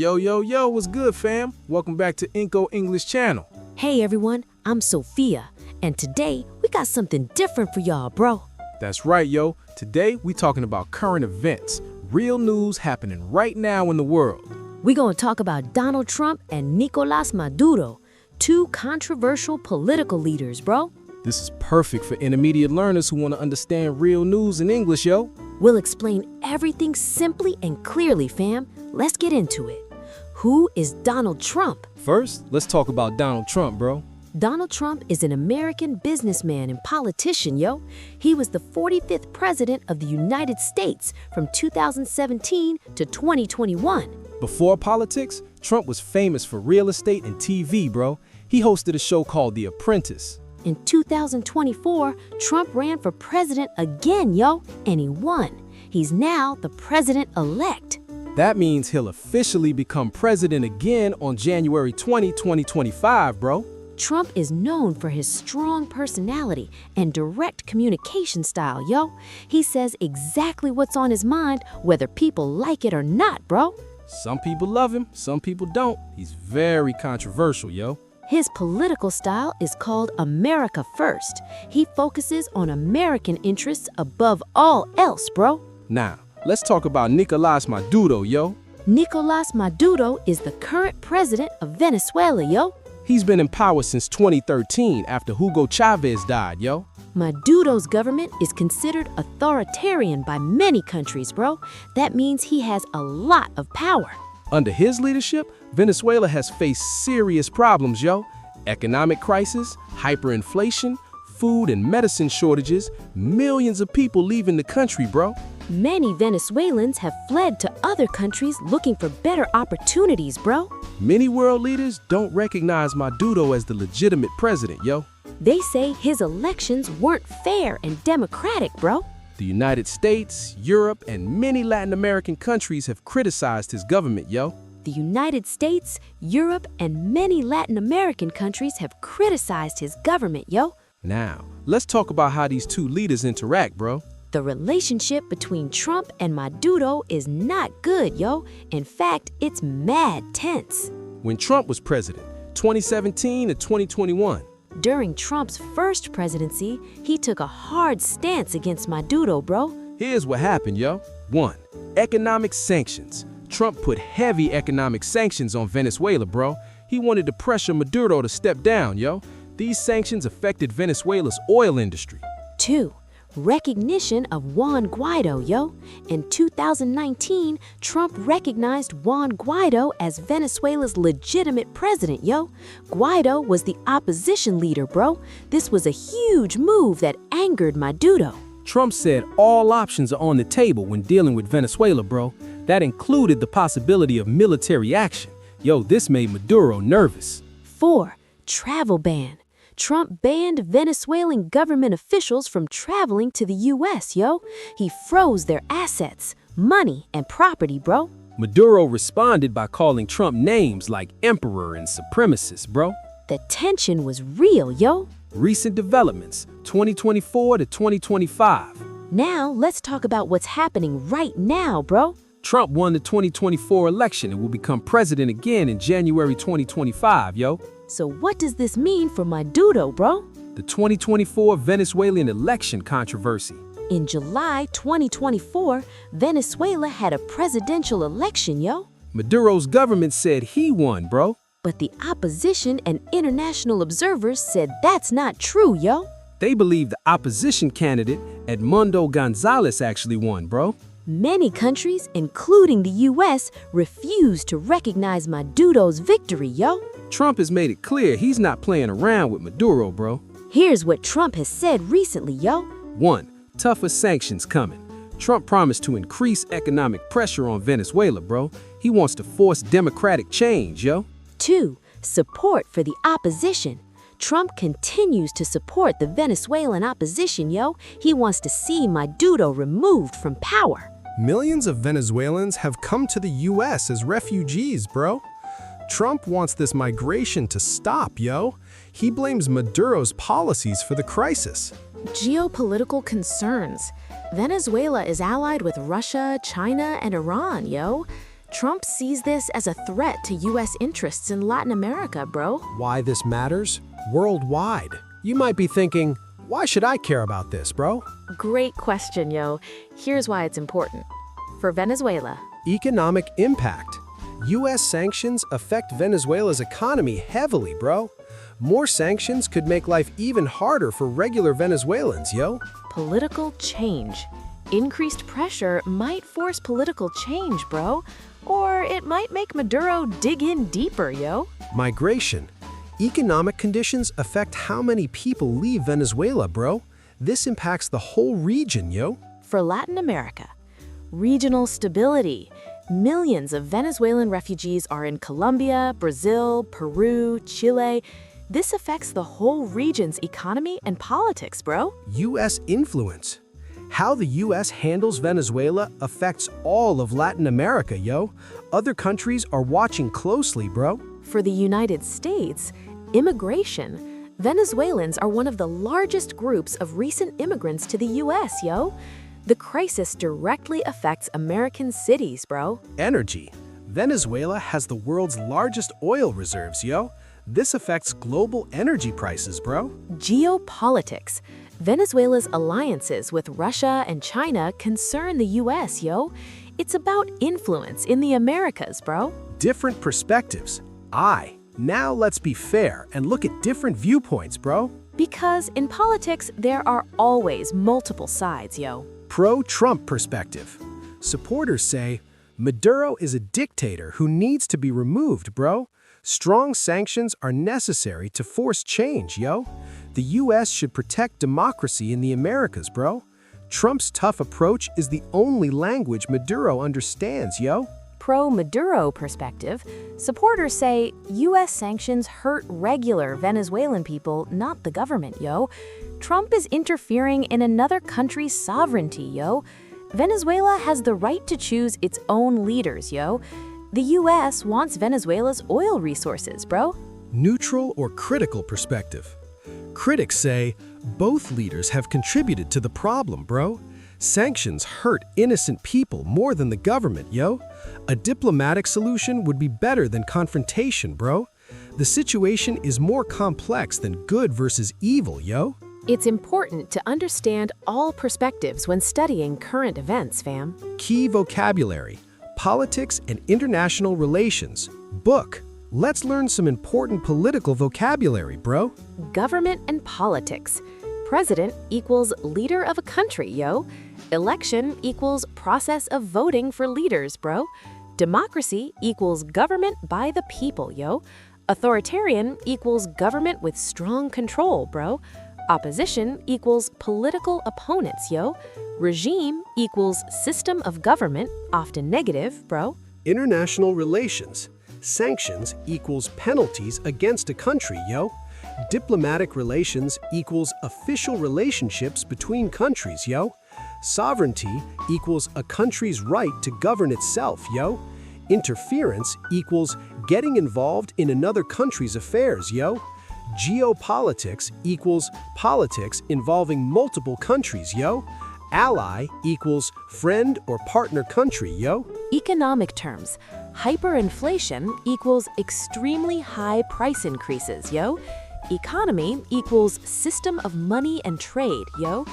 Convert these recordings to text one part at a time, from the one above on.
Yo, yo, yo, what's good, fam? Welcome back to Inco English Channel. Hey everyone, I'm Sophia, and today we got something different for y'all, bro. That's right, yo. Today we talking about current events, real news happening right now in the world. We're gonna talk about Donald Trump and Nicolás Maduro, two controversial political leaders, bro. This is perfect for intermediate learners who want to understand real news in English, yo. We'll explain everything simply and clearly, fam. Let's get into it. Who is Donald Trump? First, let's talk about Donald Trump, bro. Donald Trump is an American businessman and politician, yo. He was the 45th president of the United States from 2017 to 2021. Before politics, Trump was famous for real estate and TV, bro. He hosted a show called The Apprentice. In 2024, Trump ran for president again, yo, and he won. He's now the president-elect. That means he'll officially become president again on January 20, 2025, bro. Trump is known for his strong personality and direct communication style, yo. He says exactly what's on his mind, whether people like it or not, bro. Some people love him, some people don't. He's very controversial, yo. His political style is called America First. He focuses on American interests above all else, bro. Now, let's talk about Nicolás Maduro, yo. Nicolás Maduro is the current president of Venezuela, yo. He's been in power since 2013 after Hugo Chavez died, yo. Maduro's government is considered authoritarian by many countries, bro. That means he has a lot of power. Under his leadership, Venezuela has faced serious problems, yo. Economic crisis, hyperinflation, food and medicine shortages, millions of people leaving the country, bro. Many Venezuelans have fled to other countries looking for better opportunities, bro. Many world leaders don't recognize Maduro as the legitimate president, yo. They say his elections weren't fair and democratic, bro. The United States, Europe, and many Latin American countries have criticized his government, yo. The United States, Europe, and many Latin American countries have criticized his government, yo. Now, let's talk about how these two leaders interact, bro. The relationship between Trump and Maduro is not good, yo. In fact, it's mad tense. When Trump was president, 2017 to 2021, during Trump's first presidency, he took a hard stance against Maduro, bro. Here's what happened, yo. 1. Economic sanctions. Trump put heavy economic sanctions on Venezuela, bro. He wanted to pressure Maduro to step down, yo. These sanctions affected Venezuela's oil industry. 2. Recognition of Juan Guaido, yo. In 2019, Trump recognized Juan Guaido as Venezuela's legitimate president, yo. Guaido was the opposition leader, bro. This was a huge move that angered Maduro. Trump said all options are on the table when dealing with Venezuela, bro. That included the possibility of military action. Yo, this made Maduro nervous. 4. Travel ban. Trump banned Venezuelan government officials from traveling to the U.S., yo. He froze their assets, money, and property, bro. Maduro responded by calling Trump names like emperor and supremacist, bro. The tension was real, yo. Recent developments, 2024 to 2025. Now, let's talk about what's happening right now, bro. Trump won the 2024 election and will become president again in January 2025, yo. So what does this mean for Maduro, bro? The 2024 Venezuelan election controversy. In July 2024, Venezuela had a presidential election, yo. Maduro's government said he won, bro. But the opposition and international observers said that's not true, yo. They believe the opposition candidate, Edmundo Gonzalez, actually won, bro. Many countries, including the U.S., refuse to recognize Maduro's victory, yo. Trump has made it clear he's not playing around with Maduro, bro. Here's what Trump has said recently, yo. 1. Tougher sanctions coming. Trump promised to increase economic pressure on Venezuela, bro. He wants to force democratic change, yo. 2. Support for the opposition. Trump continues to support the Venezuelan opposition, yo. He wants to see Maduro removed from power. Millions of Venezuelans have come to the U.S. as refugees, bro. Trump wants this migration to stop, yo. He blames Maduro's policies for the crisis. Geopolitical concerns. Venezuela is allied with Russia, China, and Iran, yo. Trump sees this as a threat to U.S. interests in Latin America, bro. Why this matters? Worldwide. You might be thinking, why should I care about this, bro? Great question, yo. Here's why it's important. For Venezuela, Economic impact. U.S. sanctions affect Venezuela's economy heavily, bro. More sanctions could make life even harder for regular Venezuelans, yo. political change. Increased pressure might force political change, bro. Or it might make Maduro dig in deeper, yo. Migration. Economic conditions affect how many people leave Venezuela, bro. This impacts the whole region, yo. For Latin America, regional stability. Millions of Venezuelan refugees are in Colombia, Brazil, Peru, Chile. This affects the whole region's economy and politics, bro. U.S. influence. How the U.S. handles Venezuela affects all of Latin America, yo. Other countries are watching closely, bro. For the United States, immigration. Venezuelans are one of the largest groups of recent immigrants to the U.S., yo. The crisis directly affects American cities, bro. Energy. Venezuela has the world's largest oil reserves, yo. This affects global energy prices, bro. Geopolitics. Venezuela's alliances with Russia and China concern the U.S., yo. It's about influence in the Americas, bro. Different perspectives. Now let's be fair and look at different viewpoints, bro. Because in politics, there are always multiple sides, yo. Pro-Trump perspective. Supporters say, Maduro is a dictator who needs to be removed, bro. Strong sanctions are necessary to force change, yo. The U.S. should protect democracy in the Americas, bro. Trump's tough approach is the only language Maduro understands, yo. Pro-Maduro perspective, supporters say U.S. sanctions hurt regular Venezuelan people, not the government, yo. Trump is interfering in another country's sovereignty, yo. Venezuela has the right to choose its own leaders, yo. The U.S. wants Venezuela's oil resources, bro. Neutral or critical perspective. Critics say both leaders have contributed to the problem, bro. Sanctions hurt innocent people more than the government, yo. A diplomatic solution would be better than confrontation, bro. The situation is more complex than good versus evil, yo. It's important to understand all perspectives when studying current events, fam. Key vocabulary. Politics and international relations. Book. Let's learn some important political vocabulary, bro. Government and politics. President equals leader of a country, yo. Election equals process of voting for leaders, bro. Democracy equals government by the people, yo. Authoritarian equals government with strong control, bro. Opposition equals political opponents, yo. Regime equals system of government, often negative, bro. International relations. Sanctions equals penalties against a country, yo. Diplomatic relations equals official relationships between countries, yo. Sovereignty equals a country's right to govern itself, yo. Interference equals getting involved in another country's affairs, yo. Geopolitics equals politics involving multiple countries, yo. Ally equals friend or partner country, yo. Economic terms. Hyperinflation equals extremely high price increases, yo. Economy equals system of money and trade, yo.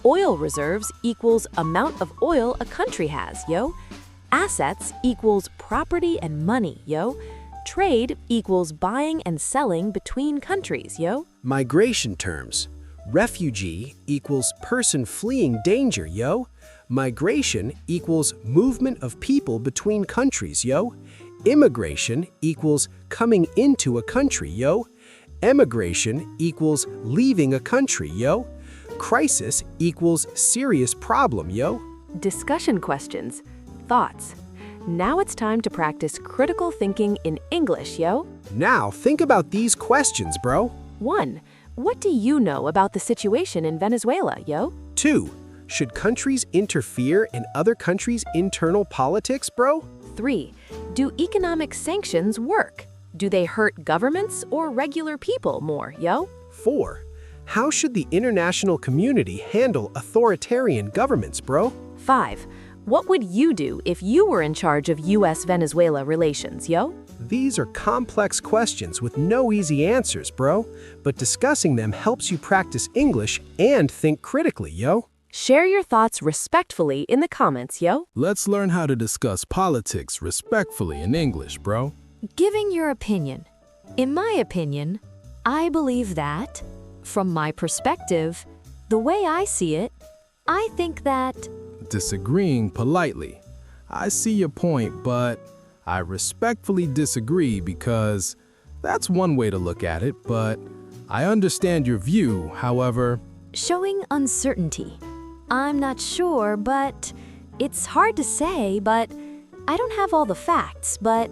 Oil reserves equals amount of oil a country has, yo. Assets equals property and money, yo. Trade equals buying and selling between countries, yo. Migration terms. Refugee equals person fleeing danger, yo. Migration equals movement of people between countries, yo. Immigration equals coming into a country, yo. Emigration equals leaving a country, yo. Crisis equals serious problem, yo. Discussion questions. Thoughts. Now it's time to practice critical thinking in English, yo. Now think about these questions, bro. 1. What do you know about the situation in Venezuela, yo? 2. Should countries interfere in other countries' internal politics, bro? 3. Do economic sanctions work? Do they hurt governments or regular people more, yo? 4. How should the international community handle authoritarian governments, bro? 5. What would you do if you were in charge of US-Venezuela relations, yo? These are complex questions with no easy answers, bro. But discussing them helps you practice English and think critically, yo. Share your thoughts respectfully in the comments, yo. Let's learn how to discuss politics respectfully in English, bro. Giving your opinion. In my opinion, I believe that, from my perspective, the way I see it, I think that... Disagreeing politely. I see your point, but I respectfully disagree because that's one way to look at it, but I understand your view, however... Showing uncertainty. I'm not sure, but it's hard to say, but I don't have all the facts, but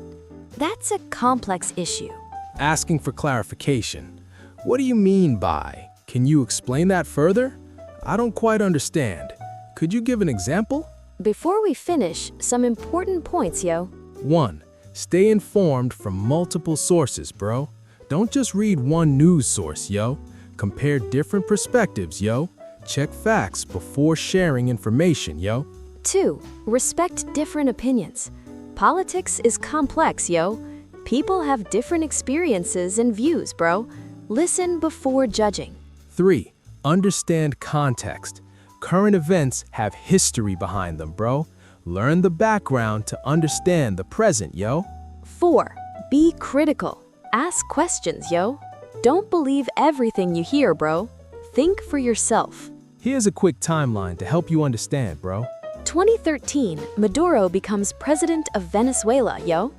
that's a complex issue. Asking for clarification. What do you mean by? Can you explain that further? I don't quite understand. Could you give an example? Before we finish, some important points, yo. 1. Stay informed from multiple sources, bro. Don't just read one news source, yo. Compare different perspectives, yo. Check facts before sharing information, yo. 2. Respect different opinions. Politics is complex, yo. People have different experiences and views, bro. Listen before judging. 3. Understand context. Current events have history behind them, bro. Learn the background to understand the present, yo. 4. Be critical. Ask questions, yo. Don't believe everything you hear, bro. Think for yourself. Here's a quick timeline to help you understand, bro. 2013, Maduro becomes president of Venezuela, yo.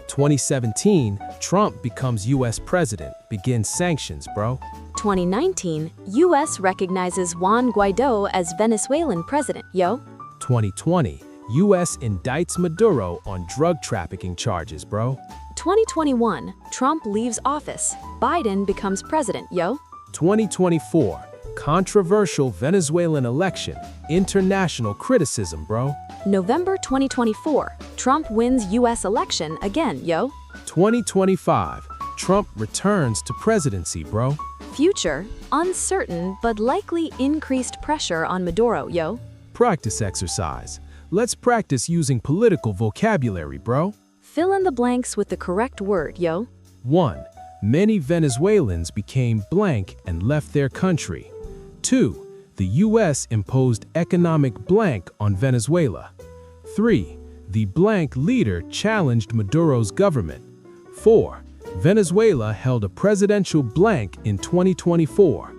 2017, Trump becomes U.S. president, begins sanctions, bro. 2019, U.S. recognizes Juan Guaido as Venezuelan president, yo. 2020, U.S. indicts Maduro on drug trafficking charges, bro. 2021, Trump leaves office. Biden becomes president, yo. 2024, controversial Venezuelan election, international criticism, bro. November 2024, Trump wins U.S. election again, yo. 2025, Trump returns to presidency, bro. Future, uncertain but likely increased pressure on Maduro, yo. Practice exercise. Let's practice using political vocabulary, bro. Fill in the blanks with the correct word, yo. 1. Many Venezuelans became blank and left their country. 2. The U.S. imposed economic blank on Venezuela. 3. The blank leader challenged Maduro's government. 4. Venezuela held a presidential blank in 2024.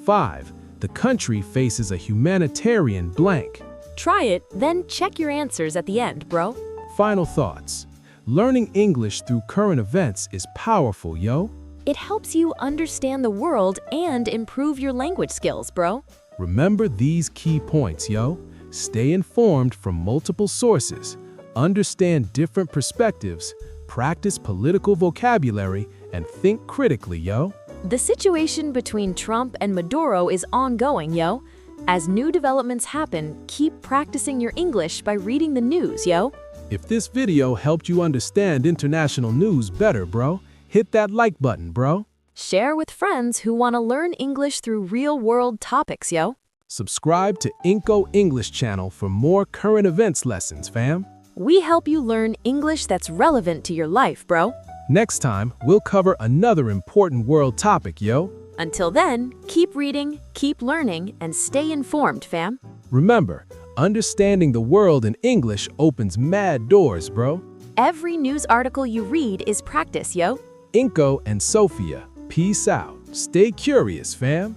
5. The country faces a humanitarian blank. Try it, then check your answers at the end, bro. Final thoughts. Learning English through current events is powerful, yo. It helps you understand the world and improve your language skills, bro. Remember these key points, yo. Stay informed from multiple sources, understand different perspectives, practice political vocabulary, and think critically, yo. The situation between Trump and Maduro is ongoing, yo. As new developments happen, keep practicing your English by reading the news, yo. If this video helped you understand international news better, bro, hit that like button, bro. Share with friends who want to learn English through real-world topics, yo. Subscribe to Inco English channel for more current events lessons, fam. We help you learn English that's relevant to your life, bro. Next time, we'll cover another important world topic, yo. Until then, keep reading, keep learning, and stay informed, fam. Remember, understanding the world in English opens mad doors, bro. Every news article you read is practice, yo. Inco and Sophia, peace out. Stay curious, fam.